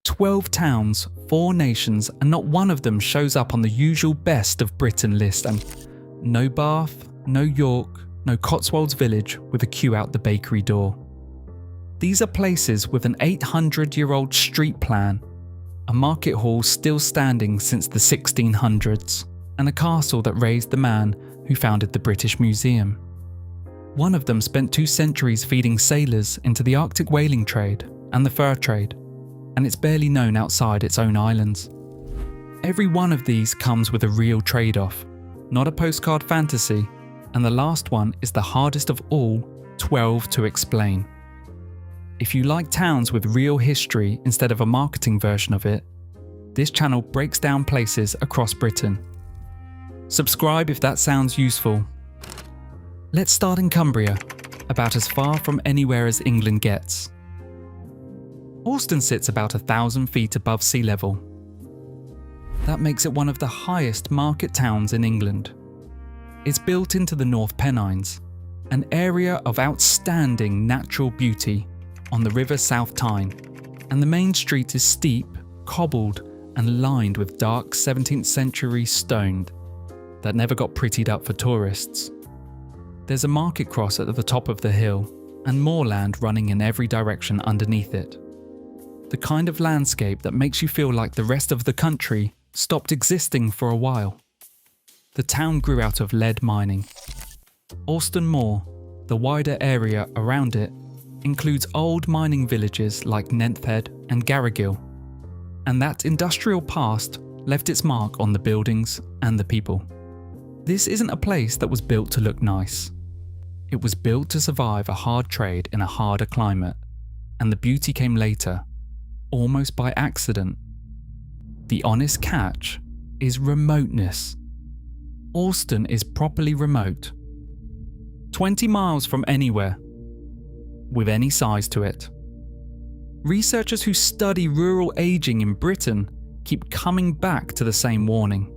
12 towns, 4 nations, and not one of them shows up on the usual best of Britain list, and no Bath, no York, no Cotswolds village with a queue out the bakery door. These are places with an 800-year-old street plan, a market hall still standing since the 1600s, and a castle that raised the man who founded the British Museum. One of them spent 2 centuries feeding sailors into the Arctic whaling trade and the fur trade, and it's barely known outside its own islands. Every one of these comes with a real trade-off, not a postcard fantasy, and the last one is the hardest of all 12 to explain. If you like towns with real history instead of a marketing version of it, this channel breaks down places across Britain. Subscribe if that sounds useful. Let's start in Cumbria, about as far from anywhere as England gets. Alston sits about 1,000 feet above sea level. That makes it one of the highest market towns in England. It's built into the North Pennines, an area of outstanding natural beauty on the River South Tyne, and the main street is steep, cobbled, and lined with dark 17th century stone that never got prettied up for tourists. There's a market cross at the top of the hill, and moorland running in every direction underneath it. The kind of landscape that makes you feel like the rest of the country stopped existing for a while. The town grew out of lead mining. Alston Moor, the wider area around it, includes old mining villages like Nenthead and Garrigill, and that industrial past left its mark on the buildings and the people. This isn't a place that was built to look nice. It was built to survive a hard trade in a harder climate, and the beauty came later, almost by accident. The honest catch is remoteness. Alston is properly remote. 20 miles from anywhere, with any size to it. Researchers who study rural ageing in Britain keep coming back to the same warning.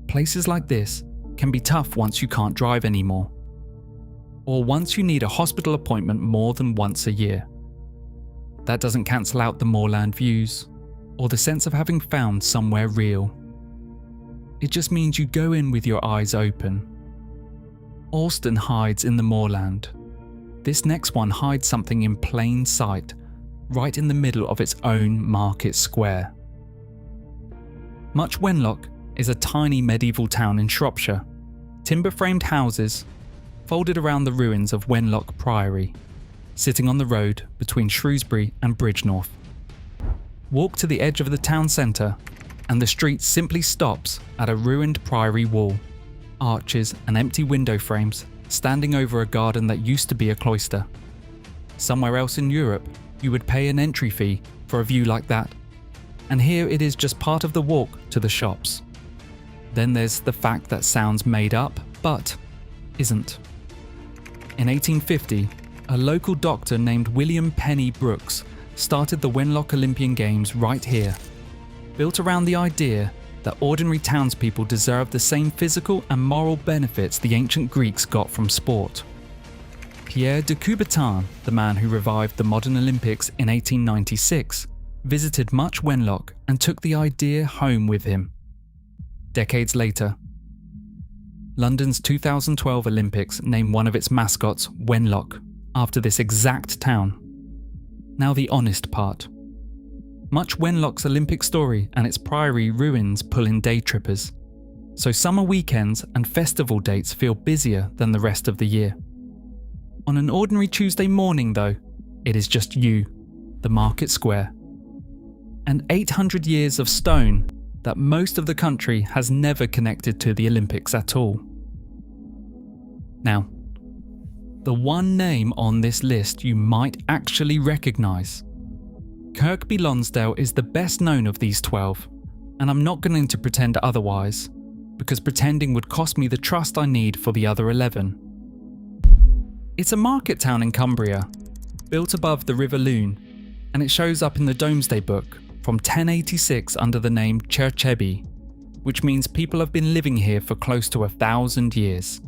Places like this can be tough once you can't drive anymore, or once you need a hospital appointment more than once a year. That doesn't cancel out the moorland views, or the sense of having found somewhere real. It just means you go in with your eyes open. Alston hides in the moorland. This next one hides something in plain sight, right in the middle of its own market square. Much Wenlock is a tiny medieval town in Shropshire. Timber-framed houses, folded around the ruins of Wenlock Priory, sitting on the road between Shrewsbury and Bridgnorth. Walk to the edge of the town centre, and the street simply stops at a ruined priory wall, arches and empty window frames standing over a garden that used to be a cloister. Somewhere else in Europe, you would pay an entry fee for a view like that, and here it is just part of the walk to the shops. Then there's the fact that sounds made up, but isn't. In 1850, a local doctor named William Penny Brooks started the Wenlock Olympian Games right here, built around the idea that ordinary townspeople deserved the same physical and moral benefits the ancient Greeks got from sport. Pierre de Coubertin, the man who revived the modern Olympics in 1896, visited much Wenlock and took the idea home with him. Decades later, London's 2012 Olympics named one of its mascots Wenlock, after this exact town. Now the honest part. Much Wenlock's Olympic story and its priory ruins pull in day trippers, so summer weekends and festival dates feel busier than the rest of the year. On an ordinary Tuesday morning though, it is just you, the market square. And 800 years of stone that most of the country has never connected to the Olympics at all. Now, the one name on this list you might actually recognise. Kirkby Lonsdale is the best known of these 12, and I'm not going to pretend otherwise, because pretending would cost me the trust I need for the other 11. It's a market town in Cumbria, built above the River Lune, and it shows up in the Domesday Book from 1086 under the name Kirkby, which means people have been living here for close to 1,000 years.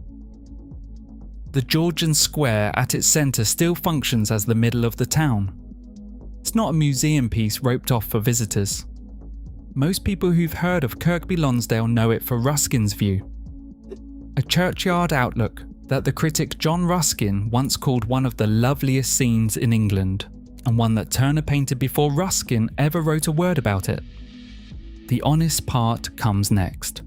The Georgian square at its centre still functions as the middle of the town. It's not a museum piece roped off for visitors. Most people who've heard of Kirkby Lonsdale know it for Ruskin's View, a churchyard outlook that the critic John Ruskin once called one of the loveliest scenes in England, and one that Turner painted before Ruskin ever wrote a word about it. The honest part comes next.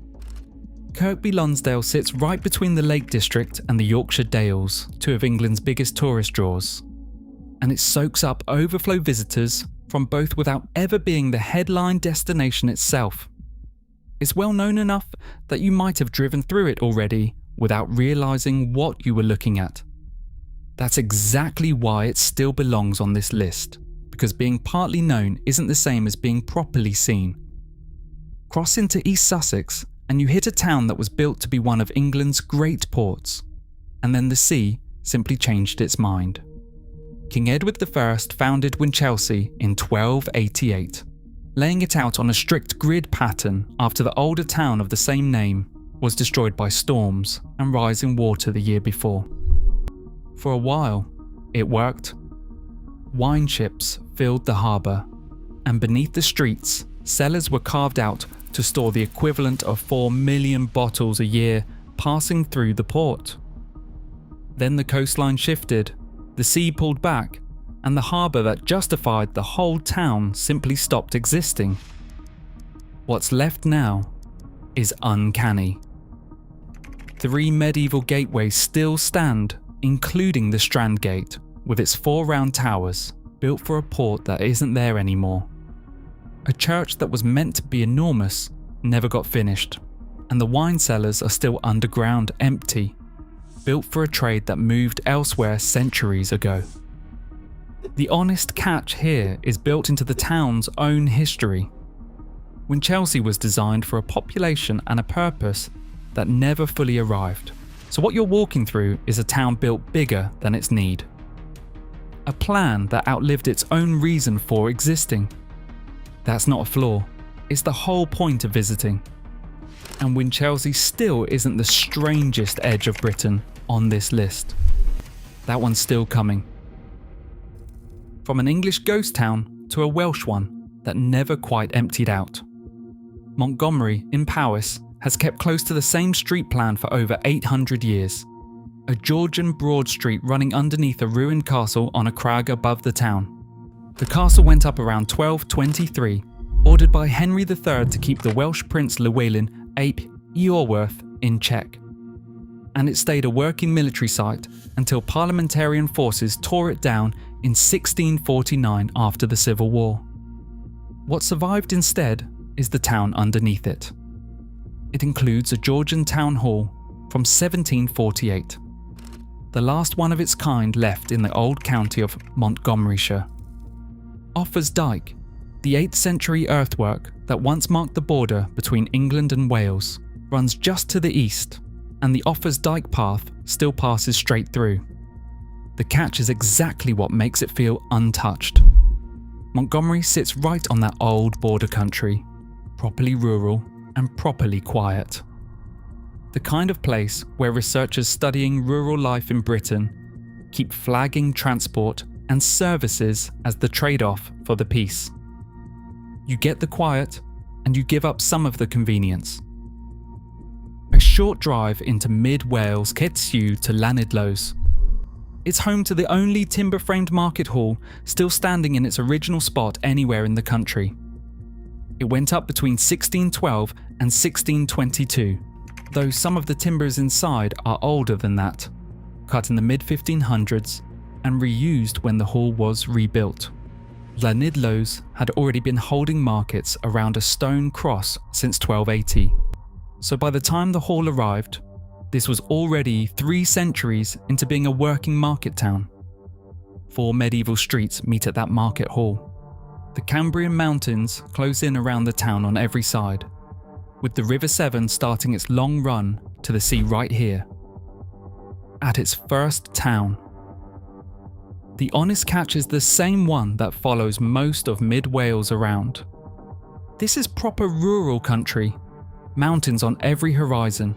Kirkby Lonsdale sits right between the Lake District and the Yorkshire Dales, two of England's biggest tourist draws, and it soaks up overflow visitors from both without ever being the headline destination itself. It's well known enough that you might have driven through it already without realising what you were looking at. That's exactly why it still belongs on this list, because being partly known isn't the same as being properly seen. Cross into East Sussex and you hit a town that was built to be one of England's great ports, and then the sea simply changed its mind. King Edward I founded Winchelsea in 1288, laying it out on a strict grid pattern after the older town of the same name was destroyed by storms and rising water the year before. For a while, it worked. Wine ships filled the harbour, and beneath the streets, cellars were carved out to store the equivalent of 4 million bottles a year passing through the port. Then the coastline shifted, the sea pulled back, and the harbour that justified the whole town simply stopped existing. What's left now is uncanny. 3 medieval gateways still stand, including the Strand Gate, with its 4 round towers, built for a port that isn't there anymore. A church that was meant to be enormous never got finished, and the wine cellars are still underground empty, built for a trade that moved elsewhere centuries ago. The honest catch here is built into the town's own history. Winchelsea was designed for a population and a purpose that never fully arrived, so what you're walking through is a town built bigger than its need. A plan that outlived its own reason for existing. That's not a flaw, it's the whole point of visiting. And Winchelsea still isn't the strangest edge of Britain on this list. That one's still coming. From an English ghost town to a Welsh one that never quite emptied out. Montgomery in Powys has kept close to the same street plan for over 800 years. A Georgian broad street running underneath a ruined castle on a crag above the town. The castle went up around 1223, ordered by Henry III to keep the Welsh Prince Llewellyn ap Iorwerth in check. And it stayed a working military site until parliamentarian forces tore it down in 1649 after the Civil War. What survived instead is the town underneath it. It includes a Georgian town hall from 1748, the last one of its kind left in the old county of Montgomeryshire. Offers Dyke, the 8th century earthwork that once marked the border between England and Wales, runs just to the east, and the Offers Dyke path still passes straight through. The catch is exactly what makes it feel untouched. Montgomery sits right on that old border country, properly rural and properly quiet. The kind of place where researchers studying rural life in Britain keep flagging transport and services as the trade-off for the peace. You get the quiet and you give up some of the convenience. A short drive into mid-Wales gets you to Llanidloes. It's home to the only timber-framed market hall still standing in its original spot anywhere in the country. It went up between 1612 and 1622, though some of the timbers inside are older than that, cut in the mid-1500s and reused when the hall was rebuilt. Llanidloes had already been holding markets around a stone cross since 1280, so by the time the hall arrived, this was already 3 centuries into being a working market town. 4 medieval streets meet at that market hall. The Cambrian Mountains close in around the town on every side, with the River Severn starting its long run to the sea right here. At its first town. The honest catch is the same one that follows most of mid-Wales around. This is proper rural country, mountains on every horizon.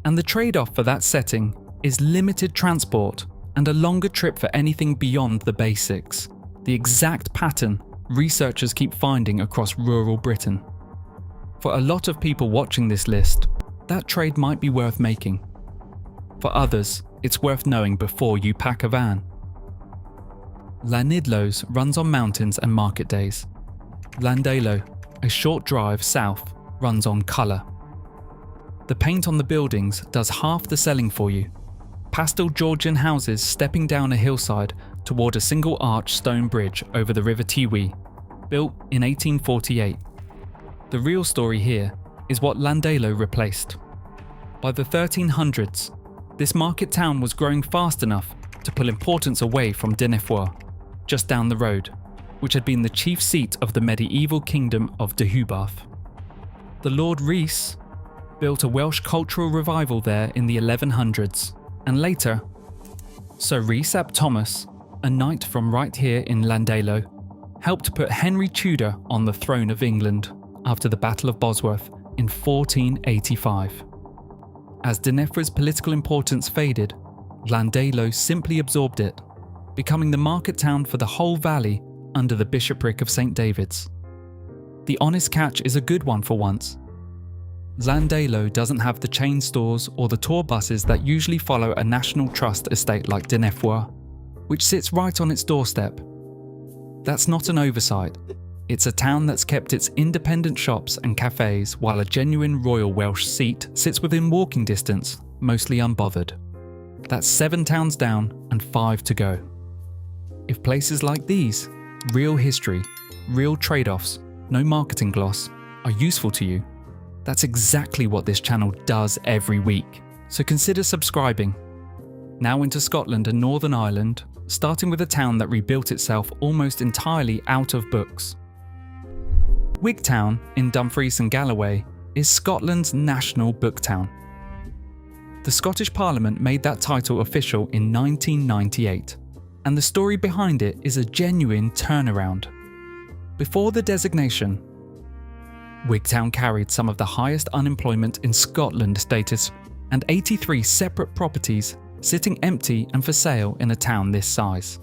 And the trade-off for that setting is limited transport and a longer trip for anything beyond the basics, the exact pattern researchers keep finding across rural Britain. For a lot of people watching this list, that trade might be worth making. For others, it's worth knowing before you pack a van. Llanidloes runs on mountains and market days. Llandeilo, a short drive south, runs on colour. The paint on the buildings does half the selling for you. Pastel Georgian houses stepping down a hillside toward a single arch stone bridge over the River Tiwi, built in 1848. The real story here is what Llandeilo replaced. By the 1300s, this market town was growing fast enough to pull importance away from Dynefwr, just down the road, which had been the chief seat of the medieval kingdom of Deheubarth. The Lord Rhys built a Welsh cultural revival there in the 1100s, and later, Sir Rhys ap Thomas, a knight from right here in Llandeilo, helped put Henry Tudor on the throne of England after the Battle of Bosworth in 1485. As Dynefwr's political importance faded, Llandeilo simply absorbed it, becoming the market town for the whole valley under the bishopric of St. David's. The honest catch is a good one for once. Llandeilo doesn't have the chain stores or the tour buses that usually follow a National Trust estate like Dynefwr, which sits right on its doorstep. That's not an oversight. It's a town that's kept its independent shops and cafes while a genuine Royal Welsh seat sits within walking distance, mostly unbothered. That's 7 towns down and 5 to go. If places like these, real history, real trade-offs, no marketing gloss, are useful to you, that's exactly what this channel does every week. So consider subscribing. Now into Scotland and Northern Ireland, starting with a town that rebuilt itself almost entirely out of books. Wigtown in Dumfries and Galloway is Scotland's national book town. The Scottish Parliament made that title official in 1998, and the story behind it is a genuine turnaround. Before the designation, Wigtown carried some of the highest unemployment in Scotland status and 83 separate properties sitting empty and for sale in a town this size.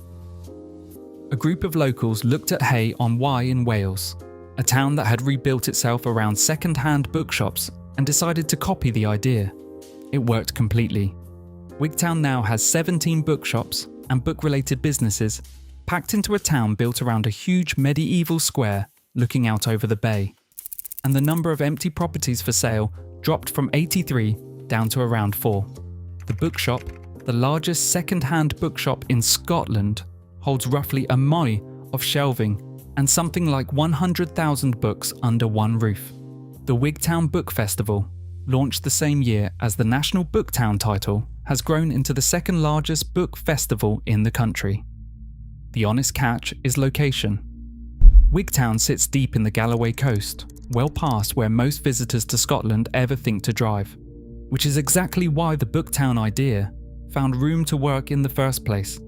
A group of locals looked at Hay on Wye in Wales, a town that had rebuilt itself around second-hand bookshops, and decided to copy the idea. It worked completely. Wigtown now has 17 bookshops and book-related businesses packed into a town built around a huge medieval square looking out over the bay. And the number of empty properties for sale dropped from 83 down to around 4. The bookshop, the largest second-hand bookshop in Scotland, holds roughly a mile of shelving and something like 100,000 books under one roof. The Wigtown Book Festival, launched the same year as the National Booktown title, has grown into the second largest book festival in the country. The honest catch is location. Wigtown sits deep in the Galloway coast, well past where most visitors to Scotland ever think to drive, which is exactly why the Booktown idea found room to work in the first place.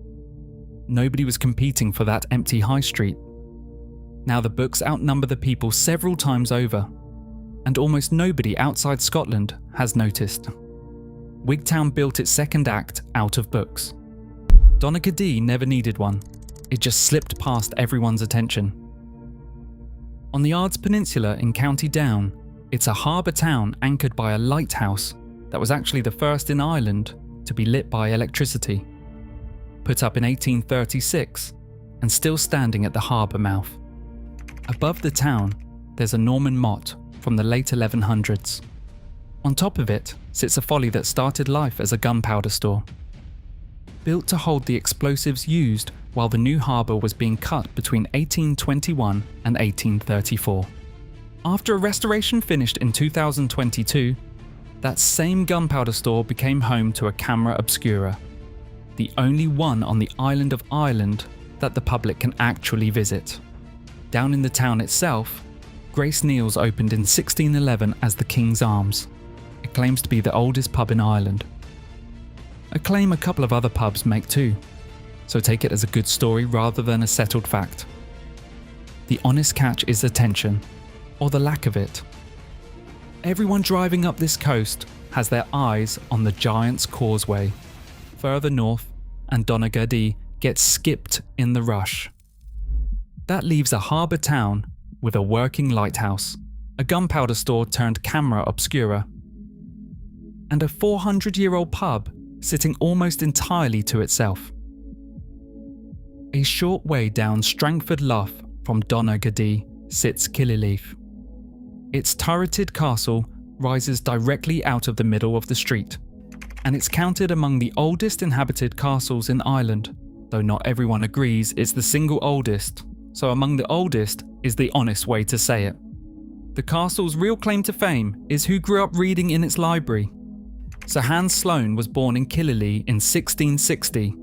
Nobody was competing for that empty high street. Now the books outnumber the people several times over, and almost nobody outside Scotland has noticed. Wigtown built its second act out of books. Donaghadee never needed one. It just slipped past everyone's attention. On the Ards Peninsula in County Down, it's a harbour town anchored by a lighthouse that was actually the first in Ireland to be lit by electricity. Put up in 1836 and still standing at the harbour mouth. Above the town, there's a Norman motte from the late 1100s. On top of it sits a folly that started life as a gunpowder store. Built to hold the explosives used while the new harbour was being cut between 1821 and 1834. After a restoration finished in 2022, that same gunpowder store became home to a camera obscura, the only one on the island of Ireland that the public can actually visit. Down in the town itself, Grace Neal's opened in 1611 as the King's Arms. It claims to be the oldest pub in Ireland. A claim a couple of other pubs make too, so take it as a good story rather than a settled fact. The honest catch is attention, or the lack of it. Everyone driving up this coast has their eyes on the Giant's Causeway. Further north, and Donaghadee gets skipped in the rush. That leaves a harbour town with a working lighthouse, a gunpowder store turned camera obscura, and a 400-year-old pub sitting almost entirely to itself. A short way down Strangford Lough from Donaghadee sits Killyleagh. Its turreted castle rises directly out of the middle of the street, and it's counted among the oldest inhabited castles in Ireland, though not everyone agrees it's the single oldest, so among the oldest is the honest way to say it. The castle's real claim to fame is who grew up reading in its library. Sir Hans Sloane was born in Killyleagh in 1660,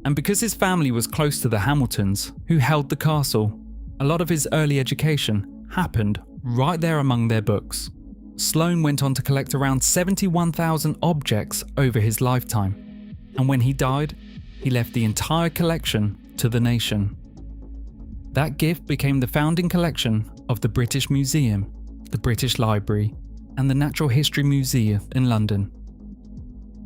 and because his family was close to the Hamiltons, who held the castle, a lot of his early education happened right there among their books. Sloane went on to collect around 71,000 objects over his lifetime, and when he died, he left the entire collection to the nation. That gift became the founding collection of the British Museum, the British Library, and the Natural History Museum in London.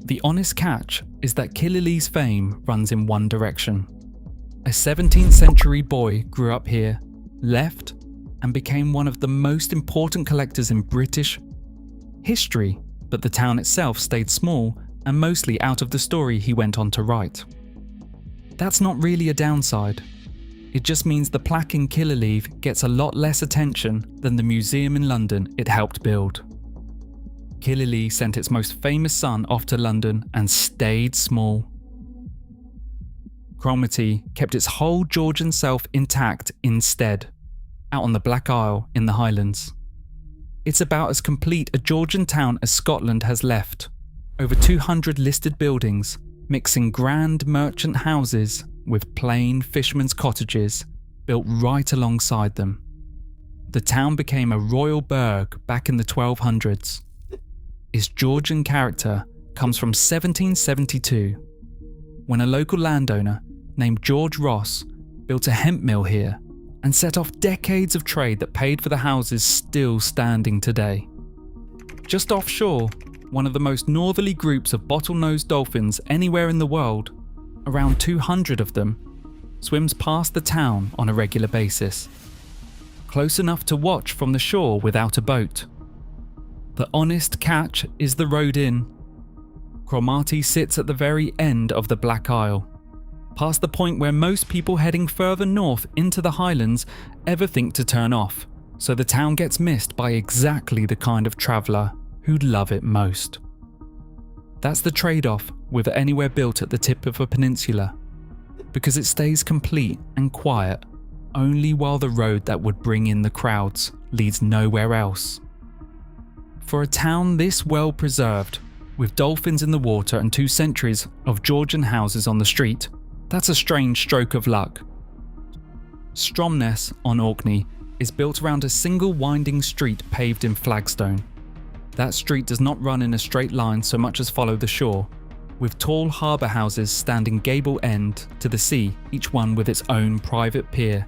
The honest catch is that Killyleagh's fame runs in one direction. A 17th century boy grew up here, left, and became one of the most important collectors in British history, but the town itself stayed small and mostly out of the story he went on to write. That's not really a downside. It just means the plaque in Killyleagh gets a lot less attention than the museum in London it helped build. Killyleagh sent its most famous son off to London and stayed small. Cromarty kept its whole Georgian self intact instead, out on the Black Isle in the Highlands. It's about as complete a Georgian town as Scotland has left. Over 200 listed buildings, mixing grand merchant houses with plain fishermen's cottages built right alongside them. The town became a royal burgh back in the 1200s. Its Georgian character comes from 1772, when a local landowner named George Ross built a hemp mill here and set off decades of trade that paid for the houses still standing today. Just offshore, one of the most northerly groups of bottlenose dolphins anywhere in the world, around 200 of them, swims past the town on a regular basis, close enough to watch from the shore without a boat. The honest catch is the road in. Cromarty sits at the very end of the Black Isle, past the point where most people heading further north into the Highlands ever think to turn off, so the town gets missed by exactly the kind of traveller who'd love it most. That's the trade-off with anywhere built at the tip of a peninsula, because it stays complete and quiet only while the road that would bring in the crowds leads nowhere else. For a town this well preserved, with dolphins in the water and 2 centuries of Georgian houses on the street, that's a strange stroke of luck. Stromness on Orkney is built around a single winding street paved in flagstone. That street does not run in a straight line so much as follow the shore, with tall harbour houses standing gable end to the sea, each one with its own private pier,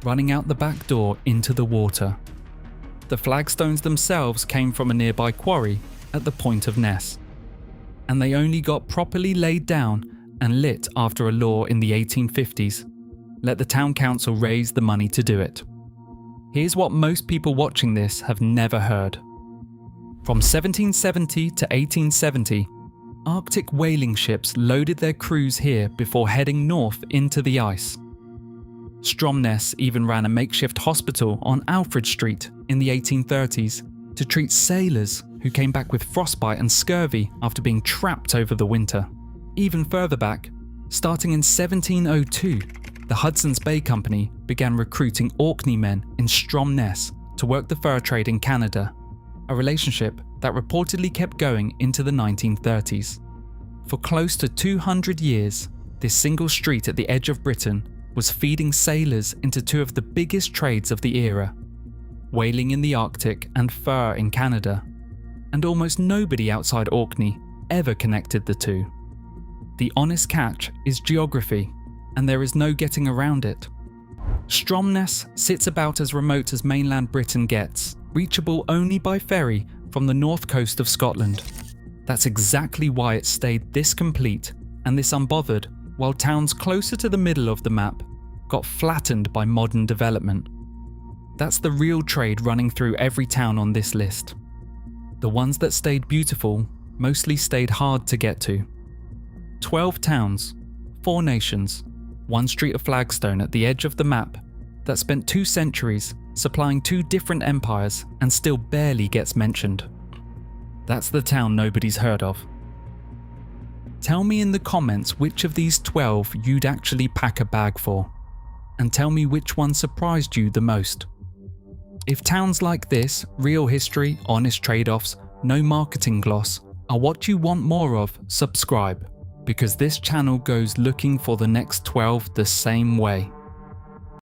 running out the back door into the water. The flagstones themselves came from a nearby quarry at the Point of Ness, and they only got properly laid down and lit after a law in the 1850s let the town council raise the money to do it. Here's what most people watching this have never heard. From 1770 to 1870, Arctic whaling ships loaded their crews here before heading north into the ice. Stromness even ran a makeshift hospital on Alfred Street in the 1830s to treat sailors who came back with frostbite and scurvy after being trapped over the winter. Even further back, starting in 1702, the Hudson's Bay Company began recruiting Orkney men in Stromness to work the fur trade in Canada, a relationship that reportedly kept going into the 1930s. For close to 200 years, this single street at the edge of Britain was feeding sailors into 2 of the biggest trades of the era, whaling in the Arctic and fur in Canada, and almost nobody outside Orkney ever connected the two. The honest catch is geography, and there is no getting around it. Stromness sits about as remote as mainland Britain gets, reachable only by ferry from the north coast of Scotland. That's exactly why it stayed this complete and this unbothered, while towns closer to the middle of the map got flattened by modern development. That's the real trade running through every town on this list. The ones that stayed beautiful mostly stayed hard to get to. 12 towns, 4 nations, 1 street of flagstone at the edge of the map that spent 2 centuries supplying 2 different empires and still barely gets mentioned. That's the town nobody's heard of. Tell me in the comments which of these 12 you'd actually pack a bag for, and tell me which one surprised you the most. If towns like this, real history, honest trade-offs, no marketing gloss, are what you want more of, subscribe, because this channel goes looking for the next 12 the same way.